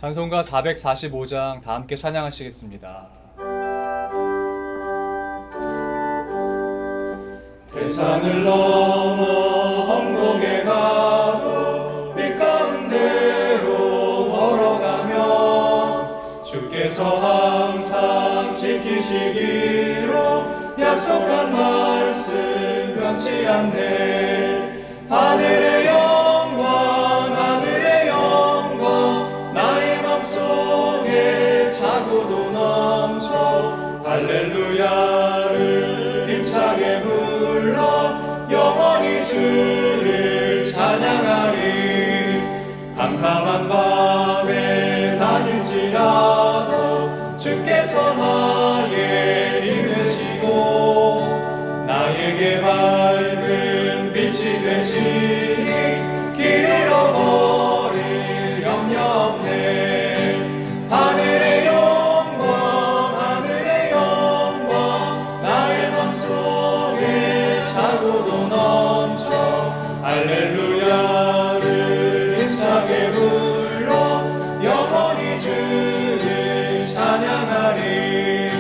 찬송가 445장 다 함께 찬양하시겠습니다. 대산을 넘어 험곡에 가도 빛 가운데로 걸어가면 주께서 항상 지키시기로 약속한 말씀 변치 않네. 하늘의 영광 나의 맘속에 차고도 넘쳐 할렐루야를 힘차게 불러 영원히 주를 찬양하리. 캄캄한 밤에 다닐지라도 주께서 나의 힘 되시고 나에게 밝은 빛이 되시니 길 잃어버릴 염려 없네. 하늘의 영광 나의 맘속에 차고도 넘쳐 할렐루야를 힘차게 불러 영원히 주를 찬양하리.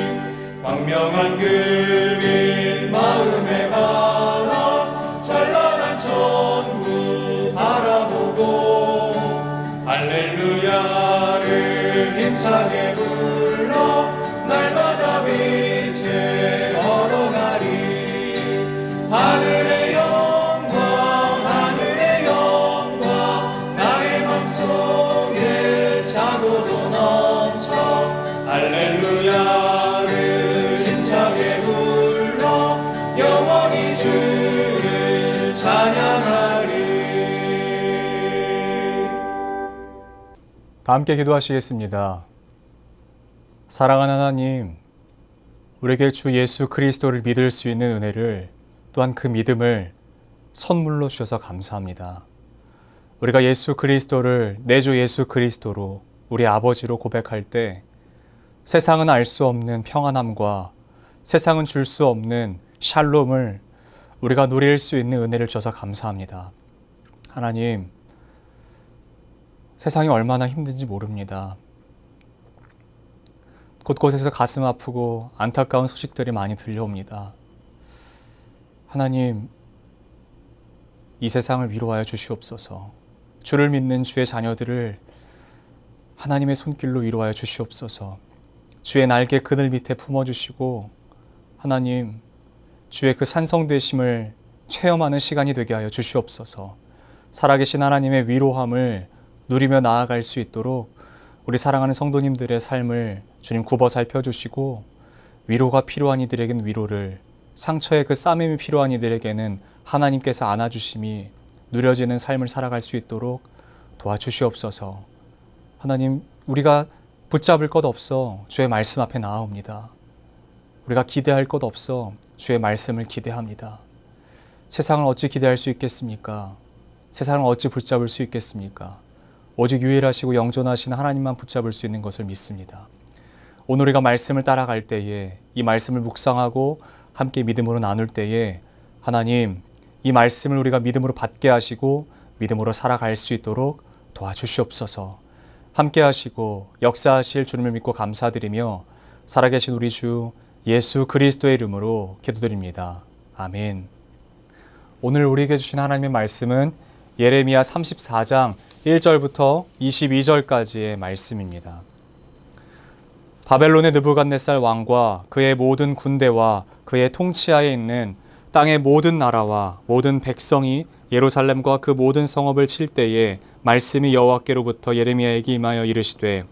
광명한 금빛 마음에 받아 찬란한 천국 바라보고 할렐루야를 힘차게 불러 날마다 빛에 걸어가리. 하늘의 영광 나의 맘속에 차고도 넘쳐 할렐루야를 힘차게 불러 영원히 주를 찬양하리. 다 함께 기도하시겠습니다. 사랑하는 하나님, 우리에게 주 예수 그리스도를 믿을 수 있는 은혜를, 또한 그 믿음을 선물로 주셔서 감사합니다. 우리가 예수 그리스도를 내 주 예수 그리스도로 우리 아버지로 고백할 때 세상은 알 수 없는 평안함과 세상은 줄 수 없는 샬롬을 우리가 누릴 수 있는 은혜를 주셔서 감사합니다. 하나님, 세상이 얼마나 힘든지 모릅니다. 곳곳에서 가슴 아프고 안타까운 소식들이 많이 들려옵니다. 하나님, 이 세상을 위로하여 주시옵소서. 주를 믿는 주의 자녀들을 하나님의 손길로 위로하여 주시옵소서. 주의 날개 그늘 밑에 품어주시고 하나님, 주의 그 산성되심을 체험하는 시간이 되게 하여 주시옵소서. 살아계신 하나님의 위로함을 누리며 나아갈 수 있도록 우리 사랑하는 성도님들의 삶을 주님 굽어 살펴주시고, 위로가 필요한 이들에게는 위로를, 상처의 그 싸매임이 필요한 이들에게는 하나님께서 안아주심이 누려지는 삶을 살아갈 수 있도록 도와주시옵소서. 하나님, 우리가 붙잡을 것 없어 주의 말씀 앞에 나아옵니다. 우리가 기대할 것 없어 주의 말씀을 기대합니다. 세상을 어찌 기대할 수 있겠습니까? 세상을 어찌 붙잡을 수 있겠습니까? 오직 유일하시고 영존하신 하나님만 붙잡을 수 있는 것을 믿습니다. 오늘 우리가 말씀을 따라갈 때에, 이 말씀을 묵상하고 함께 믿음으로 나눌 때에 하나님, 이 말씀을 우리가 믿음으로 받게 하시고 믿음으로 살아갈 수 있도록 도와주시옵소서. 함께 하시고 역사하실 주님을 믿고 감사드리며 살아계신 우리 주 예수 그리스도의 이름으로 기도드립니다. 아멘. 오늘 우리에게 주신 하나님의 말씀은 예레미야 34장 1절부터 22절까지의 말씀입니다. 바벨론의 느부갓네살 왕과 그의 모든 군대와 그의 통치하에 있는 땅의 모든 나라와 모든 백성이 예루살렘과 그 모든 성읍을 칠 때에 말씀이 여호와께로부터 예레미야에게 임하여 이르시되,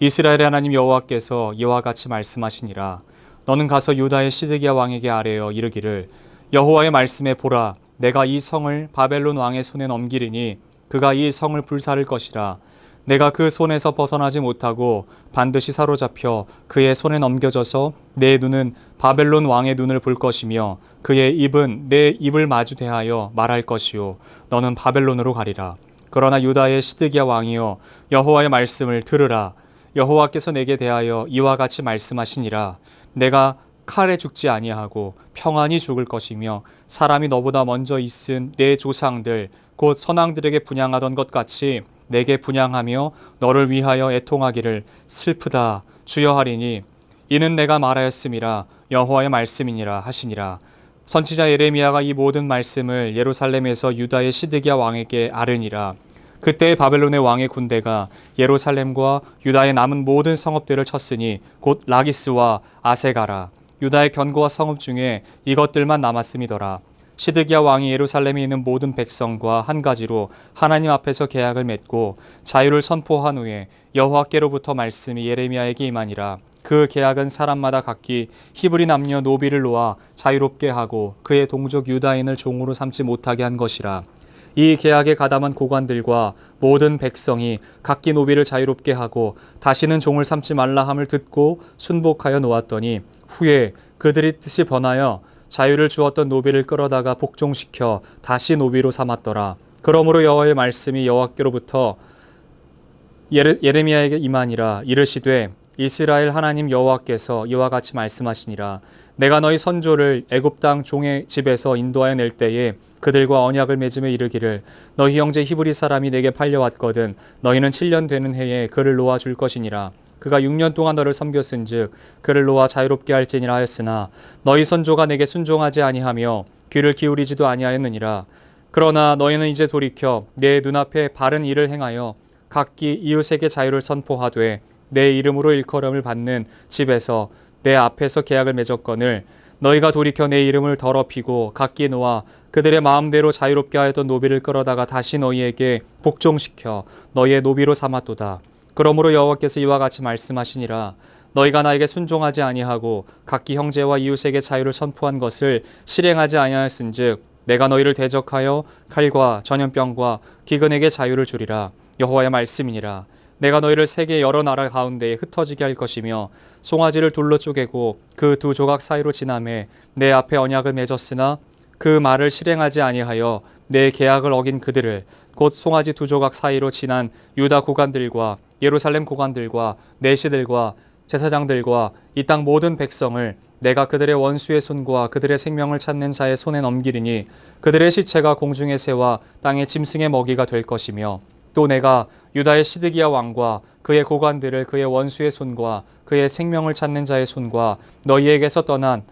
이스라엘의 하나님 여호와께서 이와 같이 말씀하시니라. 너는 가서 유다의 시드기야 왕에게 아뢰어 이르기를, 여호와의 말씀에 보라, 내가 이 성을 바벨론 왕의 손에 넘기리니 그가 이 성을 불사를 것이라. 내가 그 손에서 벗어나지 못하고 반드시 사로잡혀 그의 손에 넘겨져서 내 눈은 바벨론 왕의 눈을 볼 것이며 그의 입은 내 입을 마주 대하여 말할 것이요 너는 바벨론으로 가리라. 그러나 유다의 시드기야 왕이여, 여호와의 말씀을 들으라. 여호와께서 내게 대하여 이와 같이 말씀하시니라. 내가 칼에 죽지 아니하고 평안히 죽을 것이며 사람이 너보다 먼저 있은 내 조상들 곧 선왕들에게 분향하던 것 같이 내게 분향하며 너를 위하여 애통하기를 슬프다 주여 하리니 이는 내가 말하였음이라 여호와의 말씀이니라 하시니라. 선지자 예레미야가 이 모든 말씀을 예루살렘에서 유다의 시드기야 왕에게 아르니라. 그때 바벨론의 왕의 군대가 예루살렘과 유다의 남은 모든 성읍들을 쳤으니 곧 라기스와 아세가라. 유다의 견고와 성읍 중에 이것들만 남았음이더라. 시드기야 왕이 예루살렘에 있는 모든 백성과 한 가지로 하나님 앞에서 계약을 맺고 자유를 선포한 후에 여호와께로부터 말씀이 예레미야에게 임하니라. 그 계약은 사람마다 각기 히브리 남녀 노비를 놓아 자유롭게 하고 그의 동족 유다인을 종으로 삼지 못하게 한 것이라. 이 계약에 가담한 고관들과 모든 백성이 각기 노비를 자유롭게 하고 다시는 종을 삼지 말라 함을 듣고 순복하여 놓았더니 후에 그들이 뜻이 번하여 자유를 주었던 노비를 끌어다가 복종시켜 다시 노비로 삼았더라. 그러므로 여호와의 말씀이 여호와께로부터 예레미야에게 임하니라. 이르시되 이스라엘 하나님 여호와께서 이와 같이 말씀하시니라. 내가 너희 선조를 애굽 땅 종의 집에서 인도하여 낼 때에 그들과 언약을 맺으며 이르기를 너희 형제 히브리 사람이 내게 팔려왔거든 너희는 7년 되는 해에 그를 놓아 줄 것이니라. 그가 6년 동안 너를 섬겼은즉 그를 놓아 자유롭게 할지니라 하였으나 너희 선조가 내게 순종하지 아니하며 귀를 기울이지도 아니하였느니라. 그러나 너희는 이제 돌이켜 내 눈앞에 바른 일을 행하여 각기 이웃에게 자유를 선포하되 내 이름으로 일컬음을 받는 집에서 내 앞에서 계약을 맺었거늘 너희가 돌이켜 내 이름을 더럽히고 각기 놓아 그들의 마음대로 자유롭게 하였던 노비를 끌어다가 다시 너희에게 복종시켜 너희의 노비로 삼았도다. 그러므로 여호와께서 이와 같이 말씀하시니라. 너희가 나에게 순종하지 아니하고 각기 형제와 이웃에게 자유를 선포한 것을 실행하지 아니하였은즉 내가 너희를 대적하여 칼과 전염병과 기근에게 자유를 주리라. 여호와의 말씀이니라. 내가 너희를 세계 여러 나라 가운데에 흩어지게 할 것이며 송아지를 둘러 쪼개고 그 두 조각 사이로 지나매 내 앞에 언약을 맺었으나 그 말을 실행하지 아니하여 내 계약을 어긴 그들을 곧 송아지 두 조각 사이로 지난 유다 고관들과 예루살렘 고관들과 내시들과 제사장들과 이 땅 모든 백성을 내가 그들의 원수의 손과 그들의 생명을 찾는 자의 손에 넘기리니 그들의 시체가 공중의 새와 땅의 짐승의 먹이가 될 것이며 또 내가 유다의 시드기야 왕과 그의 고관들을 그의 원수의 손과 그의 생명을 찾는 자의 손과 너희에게서 떠난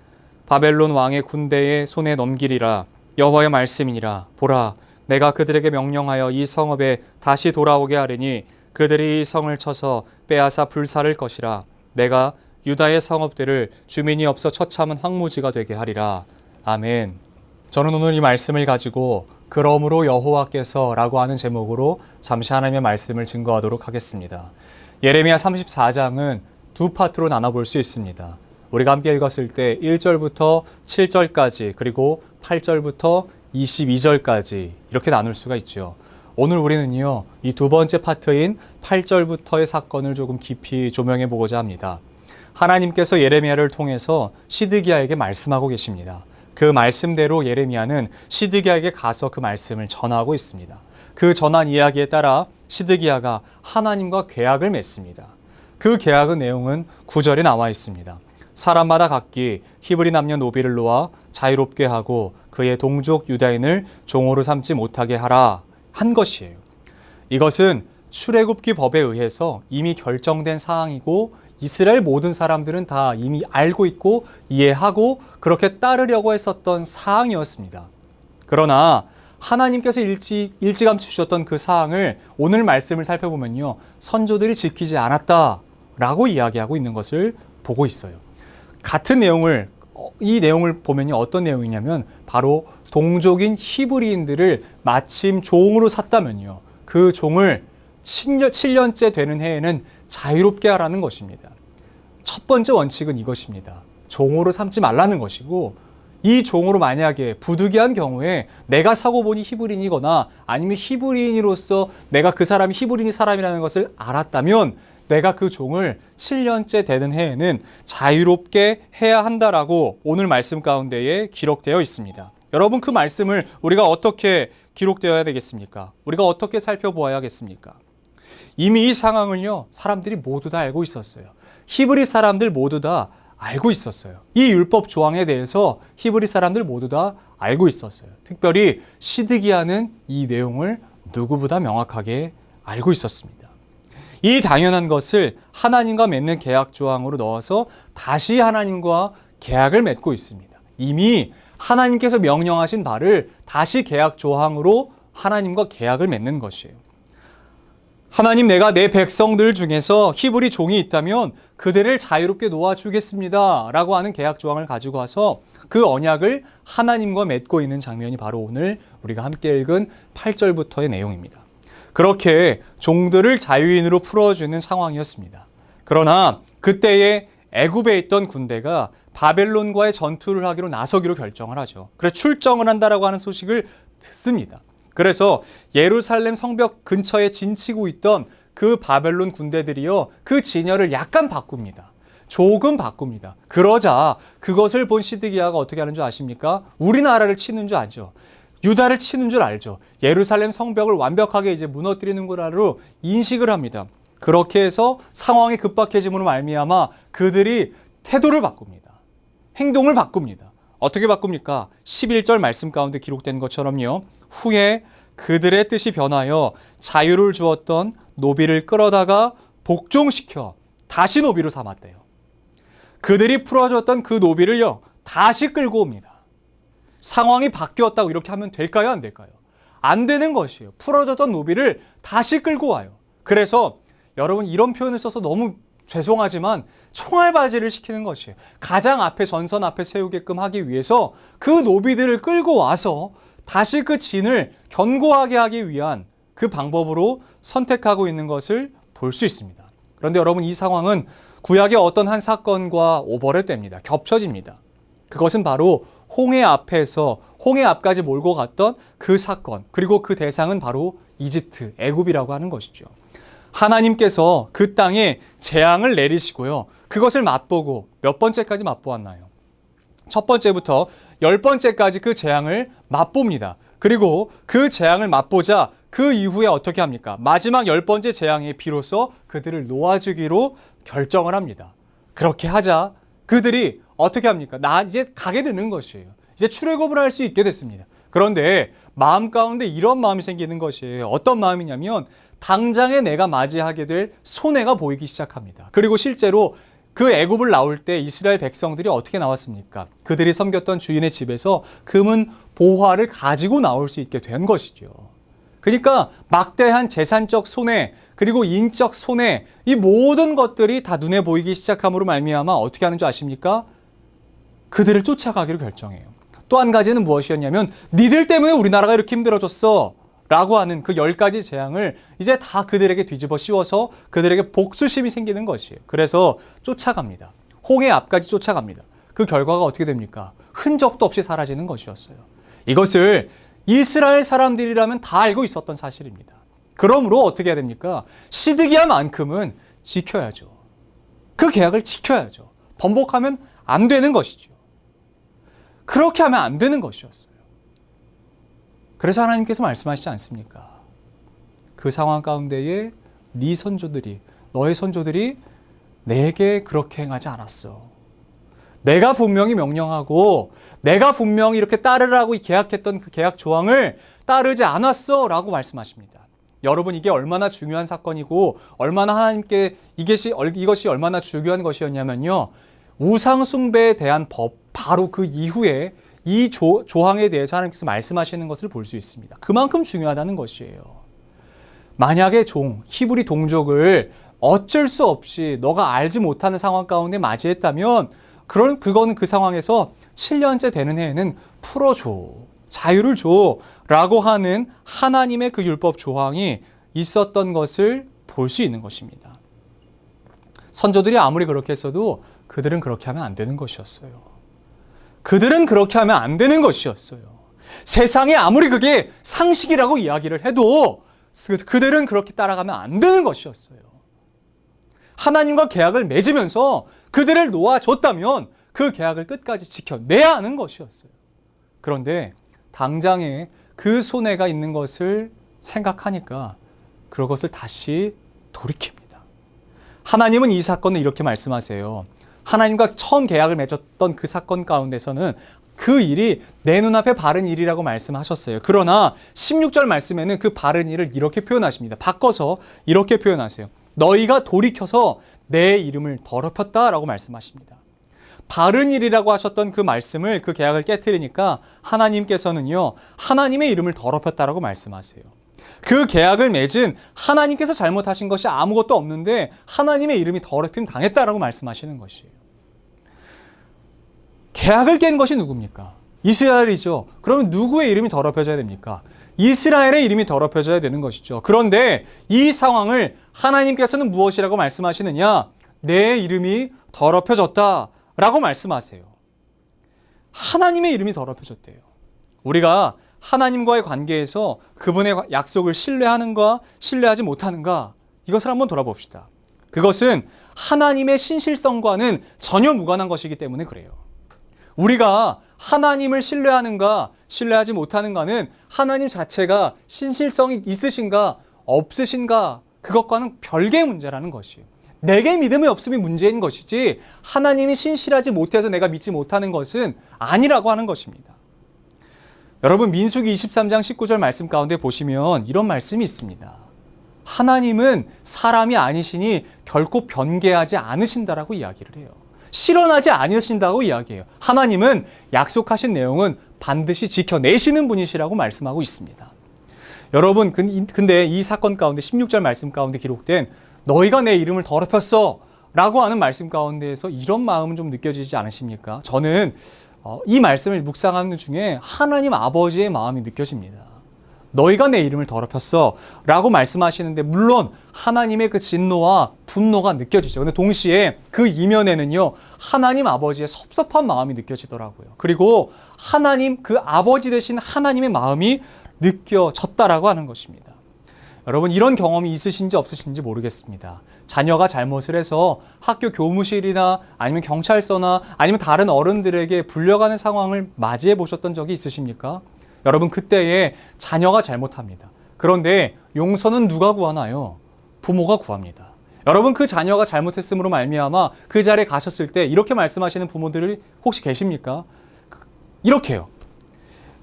바벨론 왕의 군대의 손에 넘기리라. 여호와의 말씀이니라. 보라, 내가 그들에게 명령하여 이 성읍에 다시 돌아오게 하리니 그들이 이 성을 쳐서 빼앗아 불살을 것이라. 내가 유다의 성읍들을 주민이 없어 처참한 황무지가 되게 하리라. 아멘. 저는 오늘 이 말씀을 가지고 그러므로 여호와께서 라고 하는 제목으로 잠시 하나님의 말씀을 증거하도록 하겠습니다. 예레미야 34장은 두 파트로 나눠볼 수 있습니다. 우리가 함께 읽었을 때 1절부터 7절까지 그리고 8절부터 22절까지 이렇게 나눌 수가 있죠. 오늘 우리는요, 이 두 번째 파트인 8절부터의 사건을 조금 깊이 조명해 보고자 합니다. 하나님께서 예레미야를 통해서 시드기야에게 말씀하고 계십니다. 그 말씀대로 예레미야는 시드기야에게 가서 그 말씀을 전하고 있습니다. 그 전한 이야기에 따라 시드기야가 하나님과 계약을 맺습니다. 그 계약의 내용은 9절에 나와 있습니다. 사람마다 각기 히브리 남녀 노비를 놓아 자유롭게 하고 그의 동족 유다인을 종으로 삼지 못하게 하라 한 것이에요. 이것은 출애굽기 법에 의해서 이미 결정된 사항이고 이스라엘 모든 사람들은 다 이미 알고 있고 이해하고 그렇게 따르려고 했었던 사항이었습니다. 그러나 하나님께서 일찌감치 주셨던 그 사항을 오늘 말씀을 살펴보면요, 선조들이 지키지 않았다라고 이야기하고 있는 것을 보고 있어요. 같은 내용을 이 내용을 보면요, 어떤 내용이냐면 바로 동족인 히브리인들을 마침 종으로 샀다면요, 그 종을 7년째 되는 해에는 자유롭게 하라는 것입니다. 첫 번째 원칙은 이것입니다. 종으로 삼지 말라는 것이고, 이 종으로 만약에 부득이한 경우에 내가 사고 보니 히브리인이거나 아니면 히브리인으로서 내가 그 사람이 히브리인 사람이라는 것을 알았다면 내가 그 종을 7년째 되는 해에는 자유롭게 해야 한다라고 오늘 말씀 가운데에 기록되어 있습니다. 여러분, 그 말씀을 우리가 어떻게 기록되어야 되겠습니까? 우리가 어떻게 살펴보아야겠습니까? 이미 이 상황을요, 사람들이 모두 다 알고 있었어요. 히브리 사람들 모두 다 알고 있었어요. 이 율법 조항에 대해서 히브리 사람들 모두 다 알고 있었어요. 특별히 시드기야는 이 내용을 누구보다 명확하게 알고 있었습니다. 이 당연한 것을 하나님과 맺는 계약 조항으로 넣어서 다시 하나님과 계약을 맺고 있습니다. 이미 하나님께서 명령하신 바를 다시 계약 조항으로 하나님과 계약을 맺는 것이에요. 하나님, 내가 내 백성들 중에서 히브리 종이 있다면 그들을 자유롭게 놓아주겠습니다 라고 하는 계약 조항을 가지고 와서 그 언약을 하나님과 맺고 있는 장면이 바로 오늘 우리가 함께 읽은 8절부터의 내용입니다. 그렇게 종들을 자유인으로 풀어주는 상황이었습니다. 그러나 그때에 애굽에 있던 군대가 바벨론과의 전투를 하기로 나서기로 결정을 하죠. 그래서 출정을 한다라고 하는 소식을 듣습니다. 그래서 예루살렘 성벽 근처에 진치고 있던 그 바벨론 군대들이요, 그 진열을 약간 바꿉니다. 조금 바꿉니다. 그러자 그것을 본 시드기야가 어떻게 하는 줄 아십니까? 우리나라를 치는 줄 알죠. 유다를 치는 줄 알죠. 예루살렘 성벽을 완벽하게 이제 무너뜨리는 거라로 인식을 합니다. 그렇게 해서 상황이 급박해짐으로 말미암아 그들이 태도를 바꿉니다. 행동을 바꿉니다. 어떻게 바꿉니까? 11절 말씀 가운데 기록된 것처럼요. 후에 그들의 뜻이 변하여 자유를 주었던 노비를 끌어다가 복종시켜 다시 노비로 삼았대요. 그들이 풀어줬던 그 노비를요, 다시 끌고 옵니다. 상황이 바뀌었다고 이렇게 하면 될까요? 안 될까요? 안 되는 것이에요. 풀어줬던 노비를 다시 끌고 와요. 그래서 여러분, 이런 표현을 써서 너무 죄송하지만 총알바지를 시키는 것이에요. 가장 앞에, 전선 앞에 세우게끔 하기 위해서 그 노비들을 끌고 와서 다시 그 진을 견고하게 하기 위한 그 방법으로 선택하고 있는 것을 볼 수 있습니다. 그런데 여러분, 이 상황은 구약의 어떤 한 사건과 오버랩됩니다. 겹쳐집니다. 그것은 바로 홍해 앞에서 홍해 앞까지 몰고 갔던 그 사건, 그리고 그 대상은 바로 이집트, 애굽이라고 하는 것이죠. 하나님께서 그 땅에 재앙을 내리시고요, 그것을 맛보고 몇 번째까지 맛보았나요? 첫 번째부터 10번째까지 그 재앙을 맛봅니다. 그리고 그 재앙을 맛보자 그 이후에 어떻게 합니까? 마지막 10번째 재앙에 비로소 그들을 놓아주기로 결정을 합니다. 그렇게 하자 그들이 어떻게 합니까? 나 이제 가게 되는 것이에요. 이제 출애굽을 할 수 있게 됐습니다. 그런데 마음 가운데 이런 마음이 생기는 것이에요. 어떤 마음이냐면 당장에 내가 맞이하게 될 손해가 보이기 시작합니다. 그리고 실제로 그 애굽을 나올 때 이스라엘 백성들이 어떻게 나왔습니까? 그들이 섬겼던 주인의 집에서 금은 보화를 가지고 나올 수 있게 된 것이죠. 그러니까 막대한 재산적 손해, 그리고 인적 손해, 이 모든 것들이 다 눈에 보이기 시작함으로 말미암아 어떻게 하는 줄 아십니까? 그들을 쫓아가기로 결정해요. 또 한 가지는 무엇이었냐면 니들 때문에 우리나라가 이렇게 힘들어졌어 라고 하는 그 10가지 재앙을 이제 다 그들에게 뒤집어 씌워서 그들에게 복수심이 생기는 것이에요. 그래서 쫓아갑니다. 홍해 앞까지 쫓아갑니다. 그 결과가 어떻게 됩니까? 흔적도 없이 사라지는 것이었어요. 이것을 이스라엘 사람들이라면 다 알고 있었던 사실입니다. 그러므로 어떻게 해야 됩니까? 시드기야만큼은 지켜야죠. 그 계약을 지켜야죠. 번복하면 안 되는 것이죠. 그렇게 하면 안 되는 것이었어요. 그래서 하나님께서 말씀하시지 않습니까? 그 상황 가운데에 네 선조들이, 너의 선조들이 내게 그렇게 행하지 않았어. 내가 분명히 명령하고 내가 분명히 이렇게 따르라고 계약했던 그 계약 조항을 따르지 않았어 라고 말씀하십니다. 여러분, 이게 얼마나 중요한 사건이고 얼마나 하나님께 이것이 얼마나 중요한 것이었냐면요, 우상 숭배에 대한 법, 바로 그 이후에 이 조항에 대해서 하나님께서 말씀하시는 것을 볼 수 있습니다. 그만큼 중요하다는 것이에요. 만약에 히브리 동족을 어쩔 수 없이 너가 알지 못하는 상황 가운데 맞이했다면 그거는 그 상황에서 7년째 되는 해에는 풀어줘, 자유를 줘 라고 하는 하나님의 그 율법 조항이 있었던 것을 볼 수 있는 것입니다. 선조들이 아무리 그렇게 했어도 그들은 그렇게 하면 안 되는 것이었어요. 그들은 그렇게 하면 안 되는 것이었어요. 세상에 아무리 그게 상식이라고 이야기를 해도 그들은 그렇게 따라가면 안 되는 것이었어요. 하나님과 계약을 맺으면서 그들을 놓아줬다면 그 계약을 끝까지 지켜내야 하는 것이었어요. 그런데 당장에 그 손해가 있는 것을 생각하니까 그것을 다시 돌이킵니다. 하나님은 이 사건을 이렇게 말씀하세요. 하나님과 처음 계약을 맺었던 그 사건 가운데서는 그 일이 내 눈앞에 바른 일이라고 말씀하셨어요. 그러나 16절 말씀에는 그 바른 일을 이렇게 표현하십니다. 바꿔서 이렇게 표현하세요. 너희가 돌이켜서 내 이름을 더럽혔다라고 말씀하십니다. 바른 일이라고 하셨던 그 말씀을, 그 계약을 깨트리니까 하나님께서는요, 하나님의 이름을 더럽혔다라고 말씀하세요. 그 계약을 맺은 하나님께서 잘못하신 것이 아무것도 없는데 하나님의 이름이 더럽힘 당했다라고 말씀하시는 것이에요. 계약을 깬 것이 누굽니까? 이스라엘이죠. 그러면 누구의 이름이 더럽혀져야 됩니까? 이스라엘의 이름이 더럽혀져야 되는 것이죠. 그런데 이 상황을 하나님께서는 무엇이라고 말씀하시느냐? 내 이름이 더럽혀졌다라고 말씀하세요. 하나님의 이름이 더럽혀졌대요. 우리가 하나님과의 관계에서 그분의 약속을 신뢰하는가, 신뢰하지 못하는가, 이것을 한번 돌아봅시다. 그것은 하나님의 신실성과는 전혀 무관한 것이기 때문에 그래요. 우리가 하나님을 신뢰하는가, 신뢰하지 못하는가는 하나님 자체가 신실성이 있으신가, 없으신가, 그것과는 별개의 문제라는 것이에요. 내게 믿음이 없음이 문제인 것이지 하나님이 신실하지 못해서 내가 믿지 못하는 것은 아니라고 하는 것입니다. 여러분, 민수기 23장 19절 말씀 가운데 보시면 이런 말씀이 있습니다. 하나님은 사람이 아니시니 결코 변개하지 않으신다라고 이야기를 해요. 실현하지 않으신다고 이야기해요. 하나님은 약속하신 내용은 반드시 지켜내시는 분이시라고 말씀하고 있습니다. 여러분, 근데 이 사건 가운데 16절 말씀 가운데 기록된 너희가 내 이름을 더럽혔어 라고 하는 말씀 가운데에서 이런 마음은 좀 느껴지지 않으십니까? 저는 이 말씀을 묵상하는 중에 하나님 아버지의 마음이 느껴집니다. 너희가 내 이름을 더럽혔어 라고 말씀하시는데, 물론 하나님의 그 진노와 분노가 느껴지죠. 근데 동시에 그 이면에는요, 하나님 아버지의 섭섭한 마음이 느껴지더라고요. 그리고 하나님, 그 아버지 되신 하나님의 마음이 느껴졌다라고 하는 것입니다. 여러분, 이런 경험이 있으신지 없으신지 모르겠습니다. 자녀가 잘못을 해서 학교 교무실이나 아니면 경찰서나 아니면 다른 어른들에게 불려가는 상황을 맞이해 보셨던 적이 있으십니까? 여러분, 그때에 자녀가 잘못합니다. 그런데 용서는 누가 구하나요? 부모가 구합니다. 여러분, 그 자녀가 잘못했음으로 말미암아 그 자리에 가셨을 때 이렇게 말씀하시는 부모들이 혹시 계십니까? 이렇게요.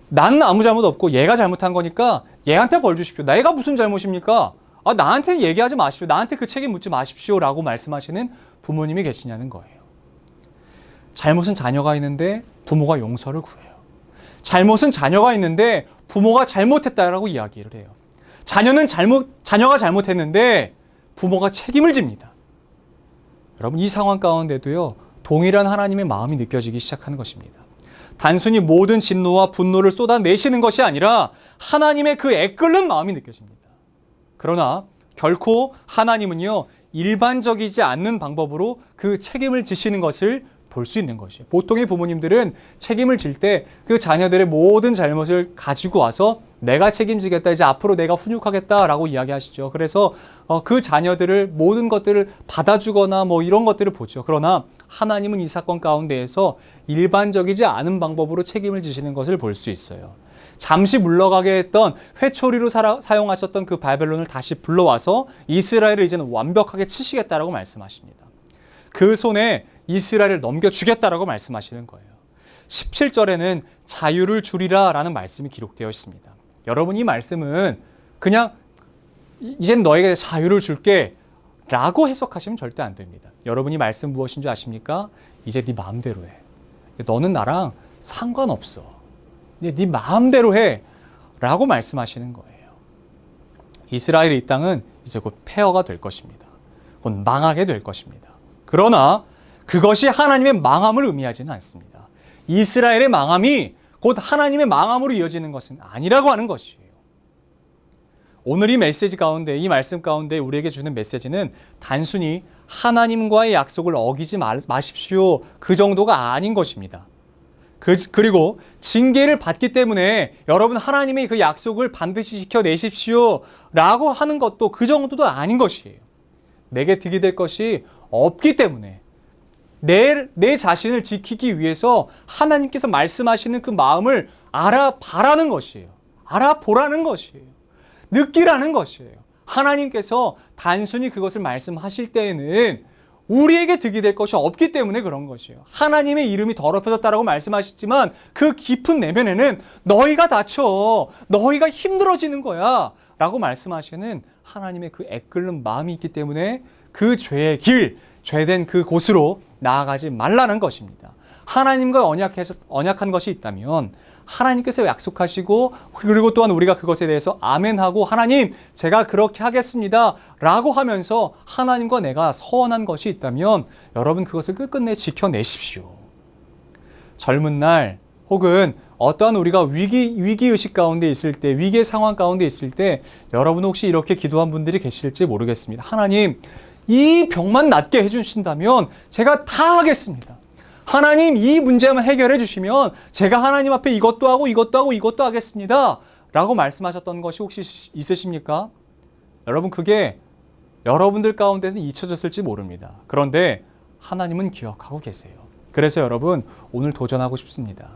나는 아무 잘못 없고 얘가 잘못한 거니까 얘한테 벌 주십시오. 내가 무슨 잘못입니까? 나한테는 얘기하지 마십시오. 나한테 그 책임 묻지 마십시오 라고 말씀하시는 부모님이 계시냐는 거예요. 잘못은 자녀가 있는데 부모가 용서를 구해요. 잘못은 자녀가 있는데 부모가 잘못했다라고 이야기를 해요. 자녀가 잘못했는데 부모가 책임을 집니다. 여러분, 이 상황 가운데도요, 동일한 하나님의 마음이 느껴지기 시작하는 것입니다. 단순히 모든 진노와 분노를 쏟아내시는 것이 아니라 하나님의 그 애끓는 마음이 느껴집니다. 그러나 결코 하나님은요, 일반적이지 않는 방법으로 그 책임을 지시는 것을 볼 수 있는 것이에요. 보통의 부모님들은 책임을 질 때 그 자녀들의 모든 잘못을 가지고 와서 내가 책임지겠다, 이제 앞으로 내가 훈육하겠다라고 이야기하시죠. 그래서 그 자녀들을 모든 것들을 받아주거나 뭐 이런 것들을 보죠. 그러나 하나님은 이 사건 가운데에서 일반적이지 않은 방법으로 책임을 지시는 것을 볼 수 있어요. 잠시 물러가게 했던 회초리로 사용하셨던 그 바벨론을 다시 불러와서 이스라엘을 이제는 완벽하게 치시겠다라고 말씀하십니다. 그 손에 이스라엘을 넘겨주겠다라고 말씀하시는 거예요. 17절에는 자유를 주리라 라는 말씀이 기록되어 있습니다. 여러분, 이 말씀은 그냥 이젠 너에게 자유를 줄게 라고 해석하시면 절대 안 됩니다. 여러분, 이 말씀 무엇인 줄 아십니까? 이제 네 마음대로 해. 너는 나랑 상관없어. 네 마음대로 해 라고 말씀하시는 거예요. 이스라엘의 이 땅은 이제 곧 폐허가 될 것입니다. 곧 망하게 될 것입니다. 그러나 그것이 하나님의 망함을 의미하지는 않습니다. 이스라엘의 망함이 곧 하나님의 망함으로 이어지는 것은 아니라고 하는 것이에요. 오늘 이 메시지 가운데, 이 말씀 가운데 우리에게 주는 메시지는 단순히 하나님과의 약속을 어기지 마십시오, 그 정도가 아닌 것입니다. 그리고 징계를 받기 때문에 여러분 하나님의 그 약속을 반드시 지켜내십시오 라고 하는 것도 그 정도도 아닌 것이에요. 내게 득이 될 것이 없기 때문에 내 자신을 지키기 위해서 하나님께서 말씀하시는 그 마음을 알아봐라는 것이에요. 알아보라는 것이에요. 느끼라는 것이에요. 하나님께서 단순히 그것을 말씀하실 때에는 우리에게 득이 될 것이 없기 때문에 그런 것이에요. 하나님의 이름이 더럽혀졌다라고 말씀하시지만 그 깊은 내면에는 너희가 다쳐, 너희가 힘들어지는 거야 라고 말씀하시는 하나님의 그 애끓는 마음이 있기 때문에 그 죄의 길, 죄된 그 곳으로 나아가지 말라는 것입니다. 하나님과 언약한 것이 있다면 하나님께서 약속하시고, 그리고 또한 우리가 그것에 대해서 아멘하고 하나님 제가 그렇게 하겠습니다 라고 하면서 하나님과 내가 서원한 것이 있다면 여러분 그것을 끝끝내 지켜내십시오. 젊은 날 혹은 어떠한 우리가 위기의식 가운데 있을 때, 위기의 상황 가운데 있을 때 여러분 혹시 이렇게 기도한 분들이 계실지 모르겠습니다. 하나님 이 병만 낫게 해주신다면 제가 다 하겠습니다. 하나님 이 문제만 해결해 주시면 제가 하나님 앞에 이것도 하고 이것도 하고 이것도 하겠습니다 라고 말씀하셨던 것이 혹시 있으십니까? 여러분 그게 여러분들 가운데는 잊혀졌을지 모릅니다. 그런데 하나님은 기억하고 계세요. 그래서 여러분 오늘 도전하고 싶습니다.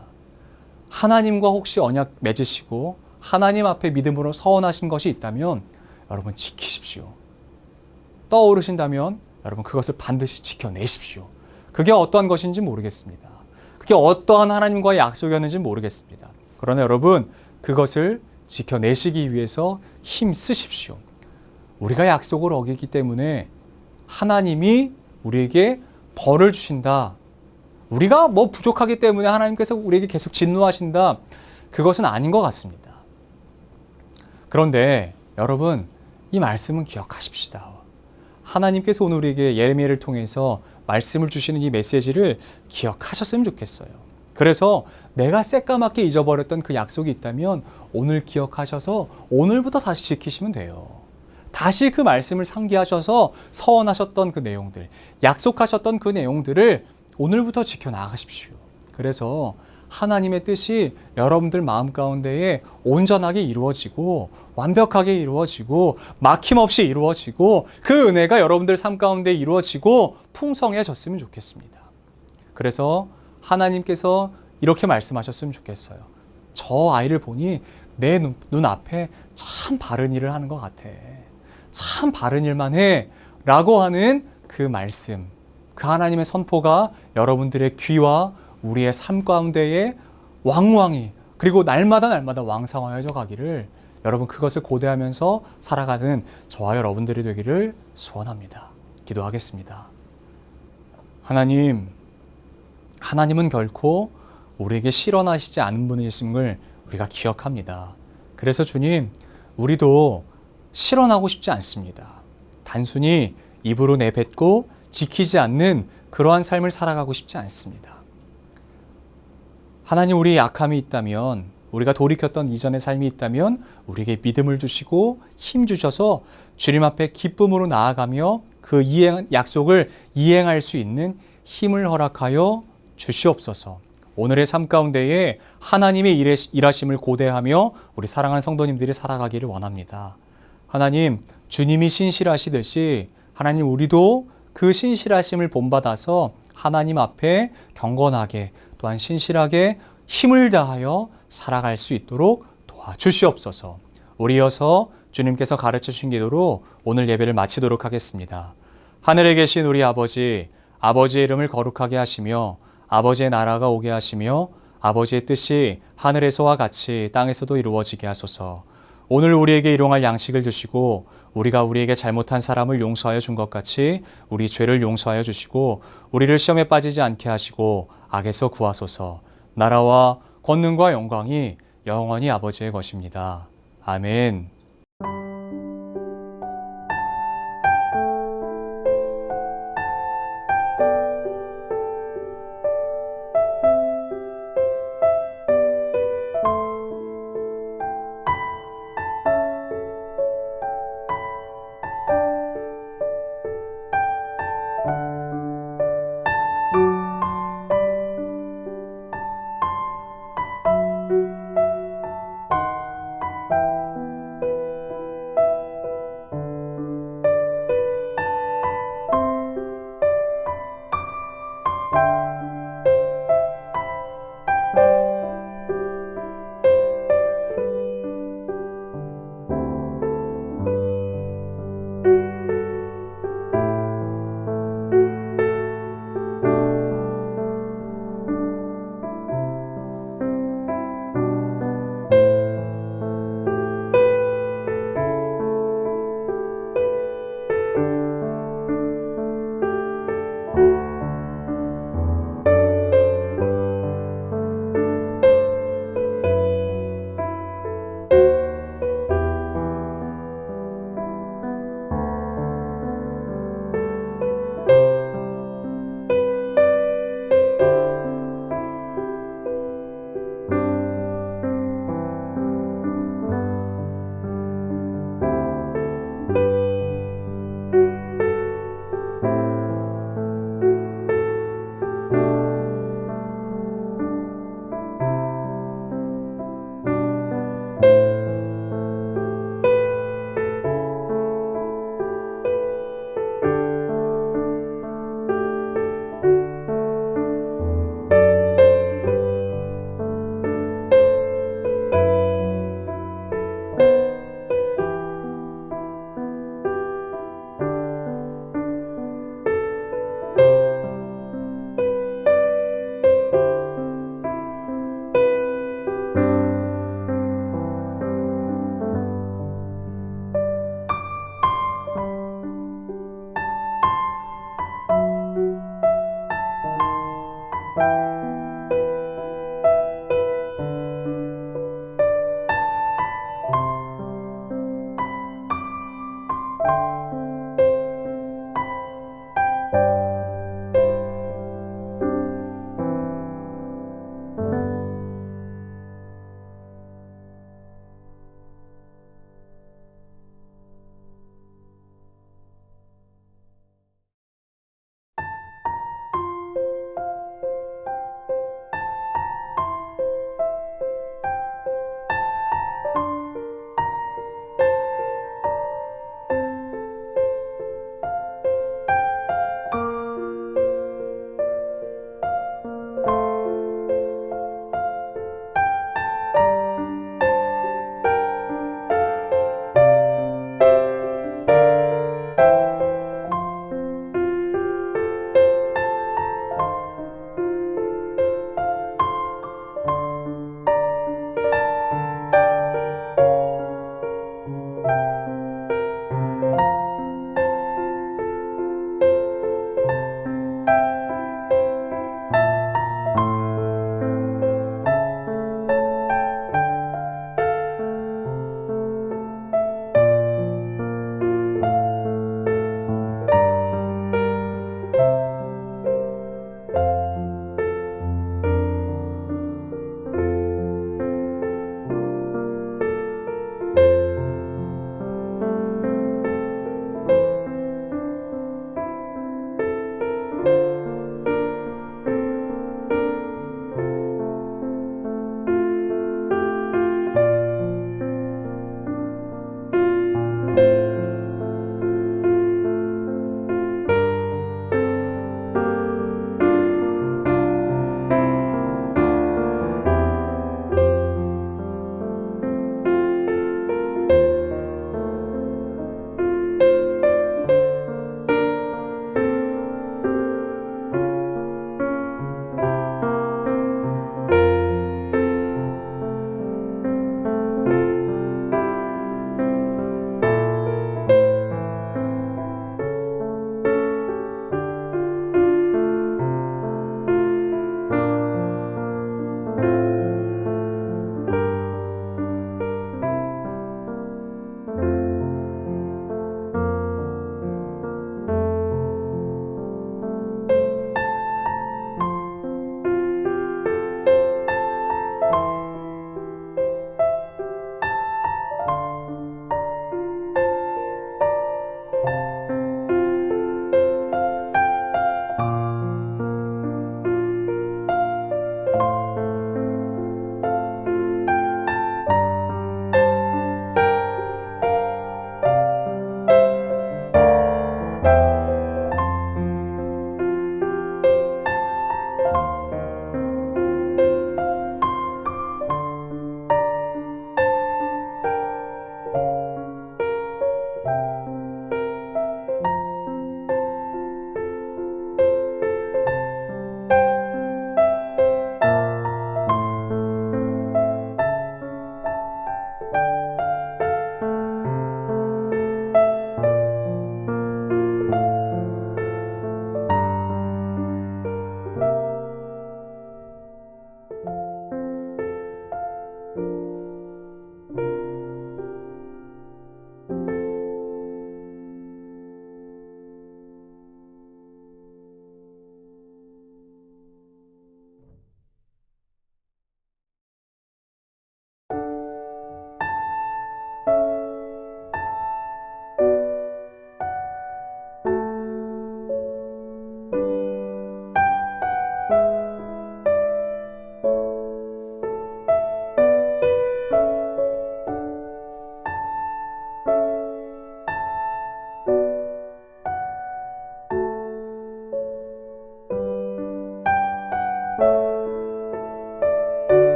하나님과 혹시 언약 맺으시고 하나님 앞에 믿음으로 서원하신 것이 있다면 여러분 지키십시오. 떠오르신다면 여러분 그것을 반드시 지켜내십시오. 그게 어떠한 것인지 모르겠습니다. 그게 어떠한 하나님과의 약속이었는지 모르겠습니다. 그러나 여러분 그것을 지켜내시기 위해서 힘 쓰십시오. 우리가 약속을 어기기 때문에 하나님이 우리에게 벌을 주신다. 우리가 뭐 부족하기 때문에 하나님께서 우리에게 계속 진노하신다. 그것은 아닌 것 같습니다. 그런데 여러분 이 말씀은 기억하십시다. 하나님께서 오늘 우리에게 예레미야를 통해서 말씀을 주시는 이 메시지를 기억하셨으면 좋겠어요. 그래서 내가 새까맣게 잊어버렸던 그 약속이 있다면 오늘 기억하셔서 오늘부터 다시 지키시면 돼요. 다시 그 말씀을 상기하셔서 서원하셨던 그 내용들, 약속하셨던 그 내용들을 오늘부터 지켜나가십시오. 그래서 하나님의 뜻이 여러분들 마음 가운데에 온전하게 이루어지고 완벽하게 이루어지고 막힘없이 이루어지고 그 은혜가 여러분들 삶 가운데 이루어지고 풍성해졌으면 좋겠습니다. 그래서 하나님께서 이렇게 말씀하셨으면 좋겠어요. 저 아이를 보니 내 눈앞에 참 바른 일을 하는 것 같아. 참 바른 일만 해 라고 하는 그 말씀, 그 하나님의 선포가 여러분들의 귀와 우리의 삶 가운데에 왕왕이 그리고 날마다 왕성하여져 가기를 여러분 그것을 고대하면서 살아가는 저와 여러분들이 되기를 소원합니다. 기도하겠습니다. 하나님은 결코 우리에게 실언하시지 않은 분이심을 우리가 기억합니다. 그래서 주님, 우리도 실언하고 싶지 않습니다. 단순히 입으로 내뱉고 지키지 않는 그러한 삶을 살아가고 싶지 않습니다. 하나님 우리의 약함이 있다면, 우리가 돌이켰던 이전의 삶이 있다면 우리에게 믿음을 주시고 힘 주셔서 주님 앞에 기쁨으로 나아가며 그 약속을 이행할 수 있는 힘을 허락하여 주시옵소서. 오늘의 삶 가운데에 하나님의 일하심을 고대하며 우리 사랑하는 성도님들이 살아가기를 원합니다. 하나님, 주님이 신실하시듯이 하나님 우리도 그 신실하심을 본받아서 하나님 앞에 경건하게 또한 신실하게 힘을 다하여 살아갈 수 있도록 도와주시옵소서. 우리 이어서 주님께서 가르쳐 주신 기도로 오늘 예배를 마치도록 하겠습니다. 하늘에 계신 우리 아버지, 아버지의 이름을 거룩하게 하시며 아버지의 나라가 오게 하시며 아버지의 뜻이 하늘에서와 같이 땅에서도 이루어지게 하소서. 오늘 우리에게 일용할 양식을 주시고 우리가 우리에게 잘못한 사람을 용서하여 준 것 같이 우리 죄를 용서하여 주시고 우리를 시험에 빠지지 않게 하시고 악에서 구하소서. 나라와 권능과 영광이 영원히 아버지의 것입니다. 아멘.